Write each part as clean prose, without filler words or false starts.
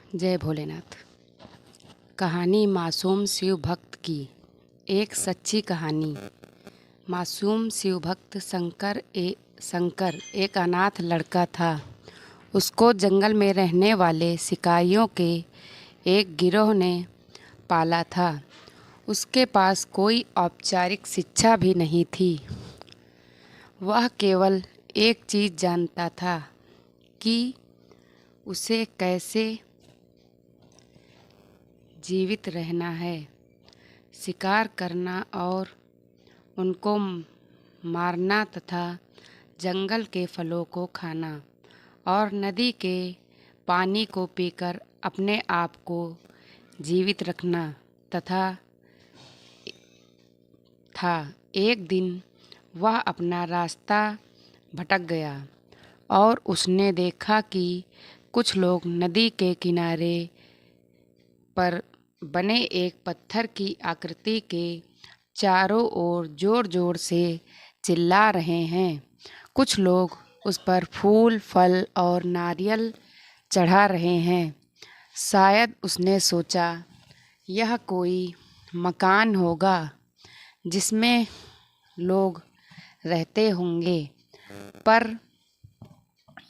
जय भोलेनाथ। कहानी मासूम शिव भक्त की। एक सच्ची कहानी। मासूम शिव भक्त शंकर एक अनाथ लड़का था। उसको जंगल में रहने वाले शिकारियों के एक गिरोह ने पाला था। उसके पास कोई औपचारिक शिक्षा भी नहीं थी। वह केवल एक चीज़ जानता था कि उसे कैसे जीवित रहना है, शिकार करना और उनको मारना तथा जंगल के फलों को खाना और नदी के पानी को पीकर अपने आप को जीवित रखना था। एक दिन वह अपना रास्ता भटक गया और उसने देखा कि कुछ लोग नदी के किनारे पर बने एक पत्थर की आकृति के चारों ओर जोर जोर से चिल्ला रहे हैं। कुछ लोग उस पर फूल, फल और नारियल चढ़ा रहे हैं। शायद उसने सोचा यह कोई मकान होगा जिसमें लोग रहते होंगे, पर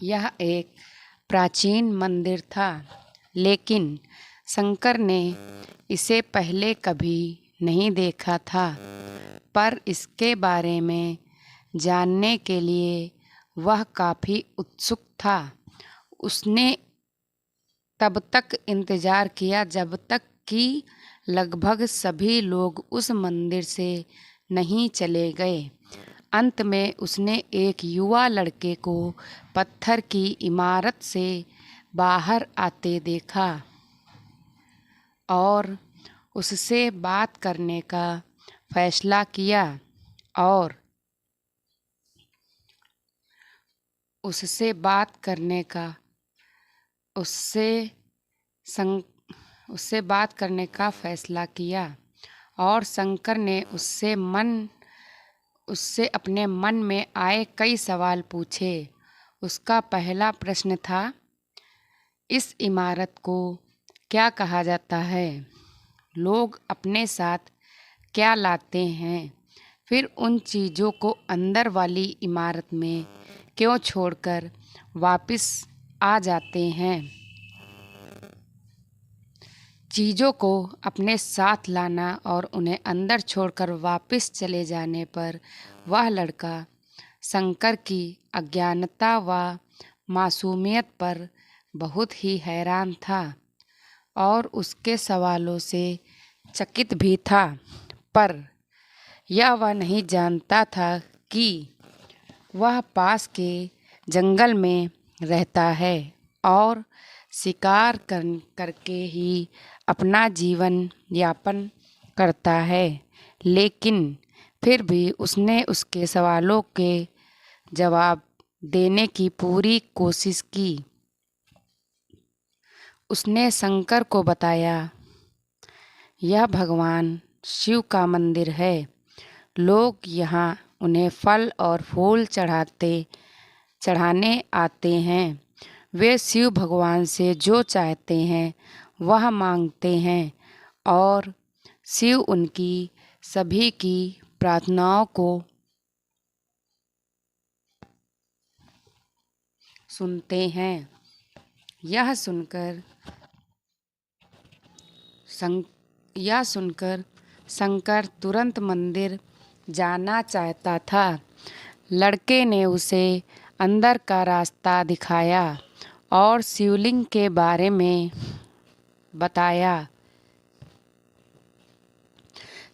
यह एक प्राचीन मंदिर था। लेकिन शंकर ने इसे पहले कभी नहीं देखा था, पर इसके बारे में जानने के लिए वह काफ़ी उत्सुक था। उसने तब तक इंतज़ार किया जब तक कि लगभग सभी लोग उस मंदिर से नहीं चले गए। अंत में उसने एक युवा लड़के को पत्थर की इमारत से बाहर आते देखा और उससे बात करने का फैसला किया और उससे बात करने का फैसला किया और शंकर ने उससे अपने मन में आए कई सवाल पूछे। उसका पहला प्रश्न था, इस इमारत को क्या कहा जाता है? लोग अपने साथ क्या लाते हैं? फिर उन चीज़ों को अंदर वाली इमारत में क्यों छोड़कर वापस आ जाते हैं? चीज़ों को अपने साथ लाना और उन्हें अंदर छोड़कर वापस चले जाने पर वह लड़का शंकर की अज्ञानता व मासूमियत पर बहुत ही हैरान था और उसके सवालों से चकित भी था। पर यह वह नहीं जानता था कि वह पास के जंगल में रहता है और शिकार करके ही अपना जीवन यापन करता है। लेकिन फिर भी उसने उसके सवालों के जवाब देने की पूरी कोशिश की। उसने शंकर को बताया, यह भगवान शिव का मंदिर है। लोग यहाँ उन्हें फल और फूल चढ़ाने आते हैं। वे शिव भगवान से जो चाहते हैं वह मांगते हैं और शिव उनकी सभी की प्रार्थनाओं को सुनते हैं। यह सुनकर शंकर तुरंत मंदिर जाना चाहता था। लड़के ने उसे अंदर का रास्ता दिखाया और शिवलिंग के बारे में बताया।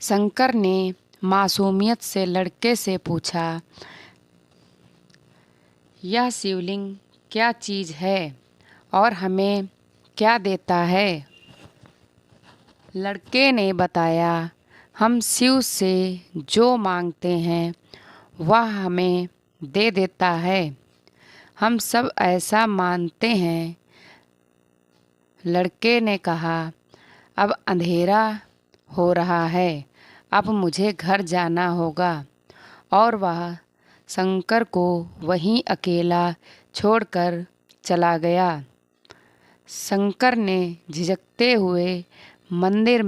शंकर ने मासूमियत से लड़के से पूछा, यह शिवलिंग क्या चीज़ है और हमें क्या देता है? लड़के ने बताया, हम शिव से जो मांगते हैं वह हमें दे देता है। हम सब ऐसा मानते हैं। लड़के ने कहा, अब अंधेरा हो रहा है, अब मुझे घर जाना होगा। और वह शंकर को वहीं अकेला छोड़कर चला गया। शंकर ने झिझकते हुए मंदिर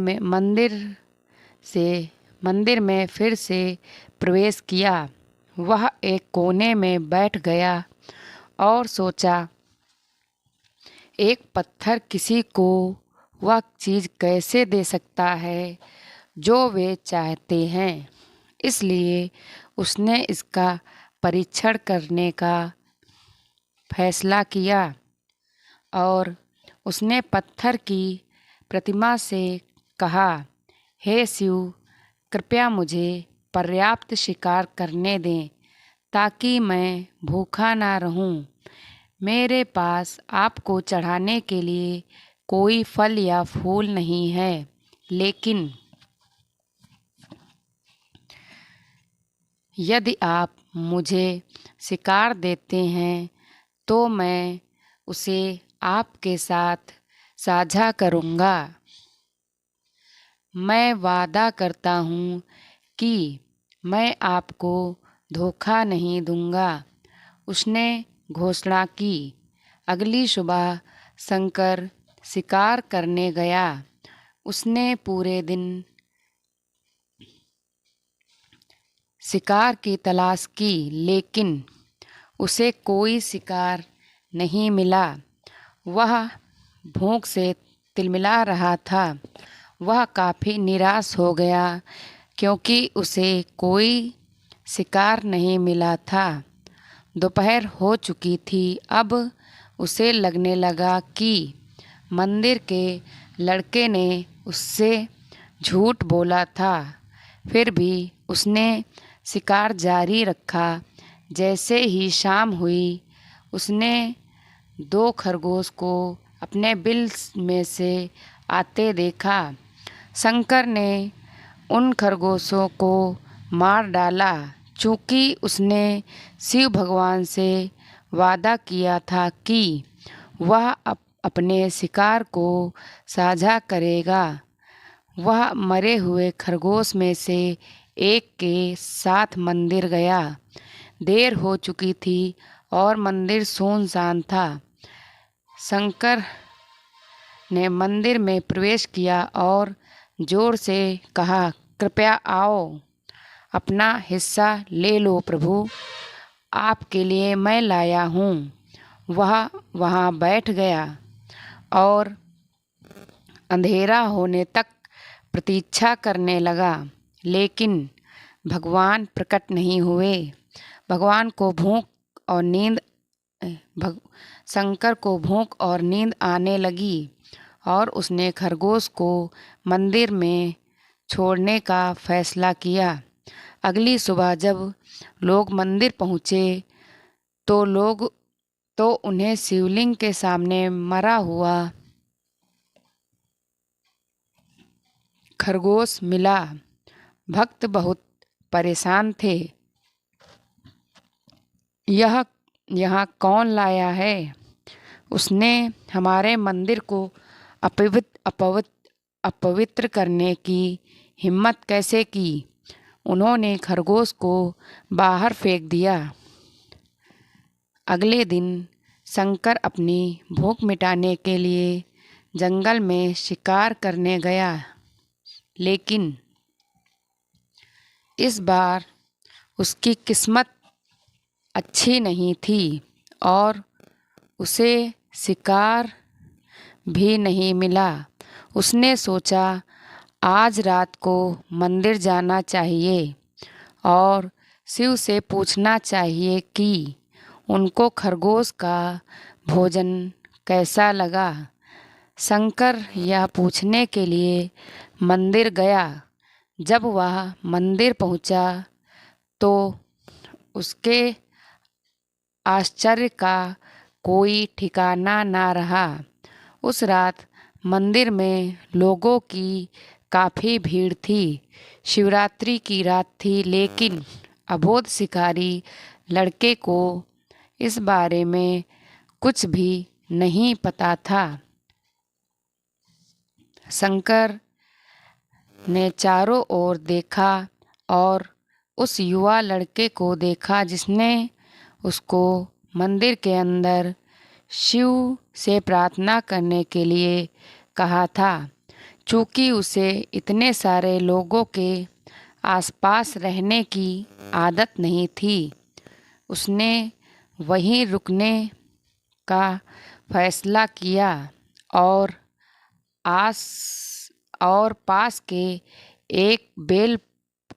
में फिर से प्रवेश किया। वह एक कोने में बैठ गया और सोचा, एक पत्थर किसी को वह चीज़ कैसे दे सकता है जो वे चाहते हैं। इसलिए उसने इसका परीक्षण करने का फैसला किया और उसने पत्थर की प्रतिमा से कहा, हे शिव, कृपया मुझे पर्याप्त शिकार करने दें ताकि मैं भूखा ना रहूं। मेरे पास आपको चढ़ाने के लिए कोई फल या फूल नहीं है, लेकिन यदि आप मुझे शिकार देते हैं तो मैं उसे आपके साथ साझा करूँगा। मैं वादा करता हूँ कि मैं आपको धोखा नहीं दूँगा, उसने घोषणा की। अगली सुबह शंकर शिकार करने गया। उसने पूरे दिन शिकार की तलाश की, लेकिन उसे कोई शिकार नहीं मिला। वह भूख से तिलमिला रहा था। वह काफ़ी निराश हो गया क्योंकि उसे कोई शिकार नहीं मिला था। दोपहर हो चुकी थी। अब उसे लगने लगा कि मंदिर के लड़के ने उससे झूठ बोला था। फिर भी उसने शिकार जारी रखा। जैसे ही शाम हुई, उसने 2 खरगोश को अपने बिल में से आते देखा। शंकर ने उन खरगोशों को मार डाला। चूँकि उसने शिव भगवान से वादा किया था कि वह अपने शिकार को साझा करेगा, वह मरे हुए खरगोश में से एक के साथ मंदिर गया। देर हो चुकी थी और मंदिर सुनसान था। शंकर ने मंदिर में प्रवेश किया और जोर से कहा, कृपया आओ, अपना हिस्सा ले लो प्रभु, आपके लिए मैं लाया हूँ। वह वहाँ बैठ गया और अंधेरा होने तक प्रतीक्षा करने लगा, लेकिन भगवान प्रकट नहीं हुए। भगवान को भूख और नींद शंकर को भूख और नींद आने लगी और उसने खरगोश को मंदिर में छोड़ने का फैसला किया। अगली सुबह जब लोग मंदिर पहुँचे तो उन्हें शिवलिंग के सामने मरा हुआ खरगोश मिला। भक्त बहुत परेशान थे। यह यहाँ कौन लाया है? उसने हमारे मंदिर को अपवित्र करने की हिम्मत कैसे की? उन्होंने खरगोश को बाहर फेंक दिया। अगले दिन शंकर अपनी भूख मिटाने के लिए जंगल में शिकार करने गया, लेकिन इस बार उसकी किस्मत अच्छी नहीं थी और उसे शिकार भी नहीं मिला। उसने सोचा, आज रात को मंदिर जाना चाहिए और शिव से पूछना चाहिए कि उनको खरगोश का भोजन कैसा लगा। शंकर यह पूछने के लिए मंदिर गया। जब वह मंदिर पहुंचा तो उसके आश्चर्य का कोई ठिकाना ना रहा। उस रात मंदिर में लोगों की काफ़ी भीड़ थी। शिवरात्रि की रात थी, लेकिन अबोध शिकारी लड़के को इस बारे में कुछ भी नहीं पता था। शंकर ने चारों ओर देखा और उस युवा लड़के को देखा जिसने उसको मंदिर के अंदर शिव से प्रार्थना करने के लिए कहा था। चूँकि उसे इतने सारे लोगों के आसपास रहने की आदत नहीं थी, उसने वहीं रुकने का फैसला किया और आस और पास के एक बेल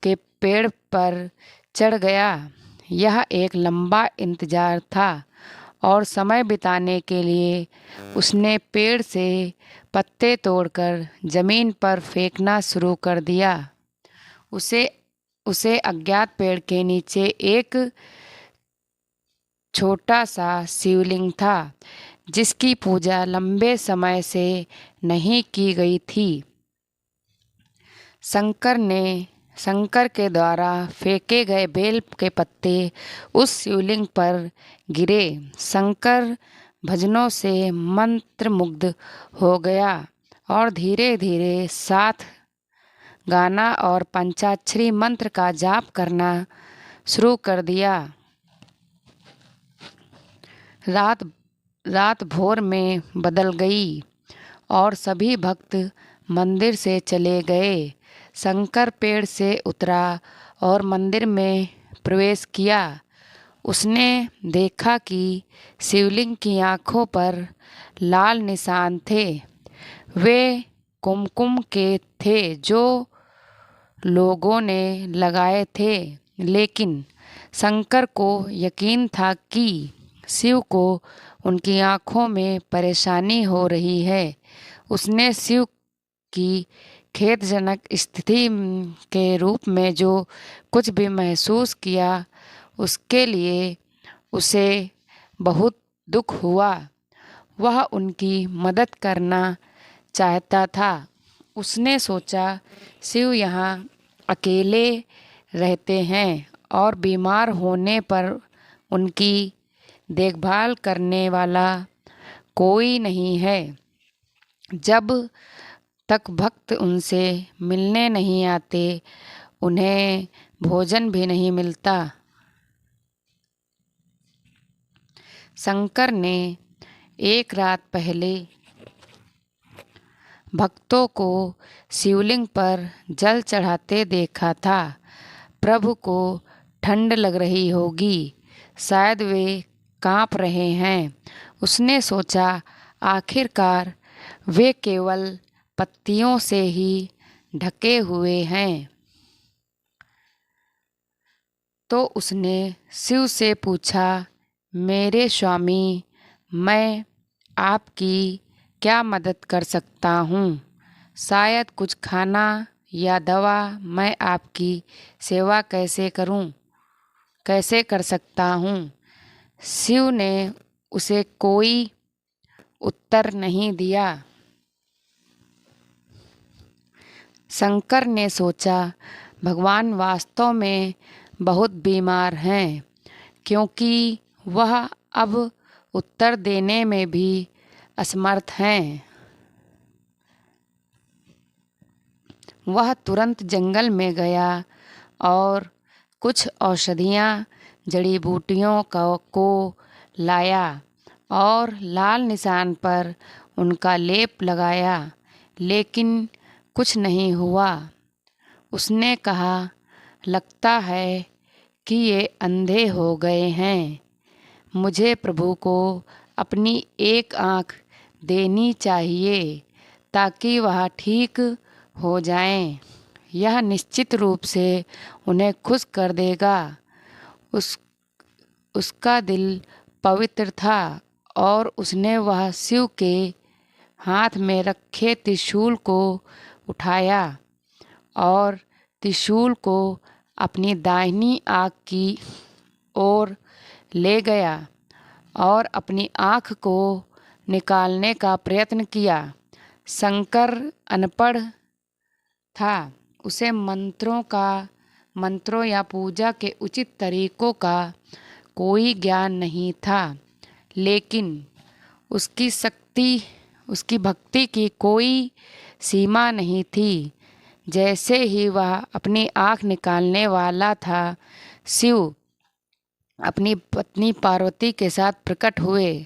के पेड़ पर चढ़ गया। यह एक लंबा इंतजार था और समय बिताने के लिए उसने पेड़ से पत्ते तोड़कर जमीन पर फेंकना शुरू कर दिया। उसे उसे अज्ञात पेड़ के नीचे एक छोटा सा शिवलिंग था जिसकी पूजा लंबे समय से नहीं की गई थी। शंकर के द्वारा फेंके गए बेल के पत्ते उस शिवलिंग पर गिरे। शंकर भजनों से मंत्रमुग्ध हो गया और धीरे धीरे साथ गाना और पंचाक्षरी मंत्र का जाप करना शुरू कर दिया। रात भोर में बदल गई और सभी भक्त मंदिर से चले गए। शंकर पेड़ से उतरा और मंदिर में प्रवेश किया। उसने देखा कि शिवलिंग की आँखों पर लाल निशान थे। वे कुमकुम के थे जो लोगों ने लगाए थे, लेकिन शंकर को यकीन था कि शिव को उनकी आँखों में परेशानी हो रही है। उसने शिव की खेदजनक स्थिति के रूप में जो कुछ भी महसूस किया, उसके लिए उसे बहुत दुख हुआ। वह उनकी मदद करना चाहता था। उसने सोचा, शिव यहाँ अकेले रहते हैं और बीमार होने पर उनकी देखभाल करने वाला कोई नहीं है। जब तक भक्त उनसे मिलने नहीं आते, उन्हें भोजन भी नहीं मिलता। शंकर ने एक रात पहले भक्तों को शिवलिंग पर जल चढ़ाते देखा था। प्रभु को ठंड लग रही होगी, शायद वे कांप रहे हैं। उसने सोचा, आखिरकार वे केवल पत्तियों से ही ढके हुए हैं। तो उसने शिव से पूछा, मेरे स्वामी, मैं आपकी क्या मदद कर सकता हूँ? शायद कुछ खाना या दवा। मैं आपकी सेवा कैसे कर सकता हूँ? शिव ने उसे कोई उत्तर नहीं दिया। शंकर ने सोचा, भगवान वास्तव में बहुत बीमार हैं, क्योंकि वह अब उत्तर देने में भी असमर्थ हैं। वह तुरंत जंगल में गया और कुछ औषधियाँ, जड़ी बूटियों को लाया और लाल निशान पर उनका लेप लगाया, लेकिन कुछ नहीं हुआ। उसने कहा, लगता है कि ये अंधे हो गए हैं। मुझे प्रभु को अपनी एक आँख देनी चाहिए ताकि वह ठीक हो जाएं। यह निश्चित रूप से उन्हें खुश कर देगा। उसका दिल पवित्र था और उसने वह शिव के हाथ में रखे त्रिशूल को उठाया और त्रिशूल को अपनी दाहिनी आँख की ओर ले गया और अपनी आँख को निकालने का प्रयत्न किया। शंकर अनपढ़ था। उसे मंत्रों या पूजा के उचित तरीकों का कोई ज्ञान नहीं था, लेकिन उसकी भक्ति की कोई सीमा नहीं थी। जैसे ही वह अपनी आँख निकालने वाला था, शिव अपनी पत्नी पार्वती के साथ प्रकट हुए।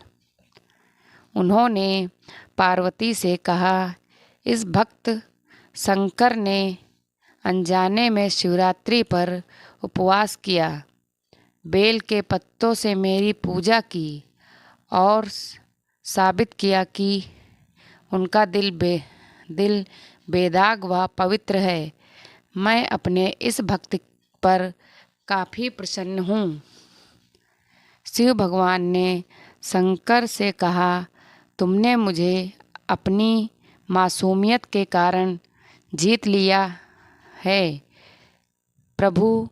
उन्होंने पार्वती से कहा, इस भक्त शंकर ने अनजाने में शिवरात्रि पर उपवास किया, बेल के पत्तों से मेरी पूजा की और साबित किया कि उनका दिल बेदाग व पवित्र है। मैं अपने इस भक्त पर काफ़ी प्रसन्न हूँ। शिव भगवान ने शंकर से कहा, तुमने मुझे अपनी मासूमियत के कारण जीत लिया है। प्रभु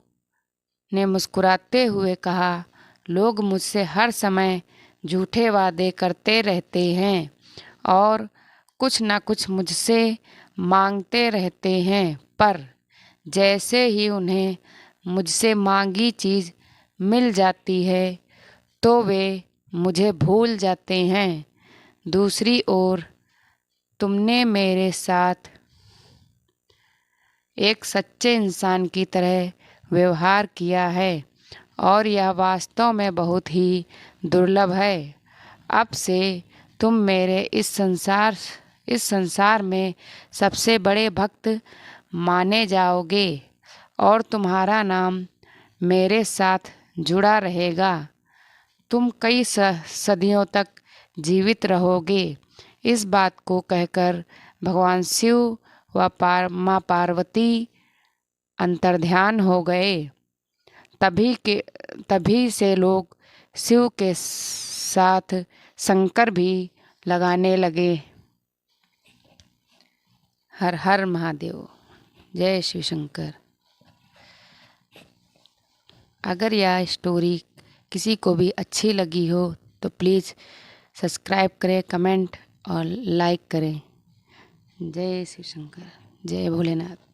ने मुस्कुराते हुए कहा, लोग मुझसे हर समय झूठे वादे करते रहते हैं और कुछ न कुछ मुझसे मांगते रहते हैं, पर जैसे ही उन्हें मुझसे मांगी चीज़ मिल जाती है तो वे मुझे भूल जाते हैं। दूसरी ओर तुमने मेरे साथ एक सच्चे इंसान की तरह व्यवहार किया है और यह वास्तव में बहुत ही दुर्लभ है। अब से तुम मेरे इस संसार में सबसे बड़े भक्त माने जाओगे और तुम्हारा नाम मेरे साथ जुड़ा रहेगा। तुम कई सदियों तक जीवित रहोगे। इस बात को कहकर भगवान शिव व माँ पार्वती अंतर्ध्यान हो गए। तभी से लोग शिव के साथ शंकर भी लगाने लगे। हर हर महादेव, जय शिव शंकर। अगर यह स्टोरी किसी को भी अच्छी लगी हो तो प्लीज़ सब्सक्राइब करें, कमेंट और लाइक करें। जय शिव शंकर, जय भोलेनाथ।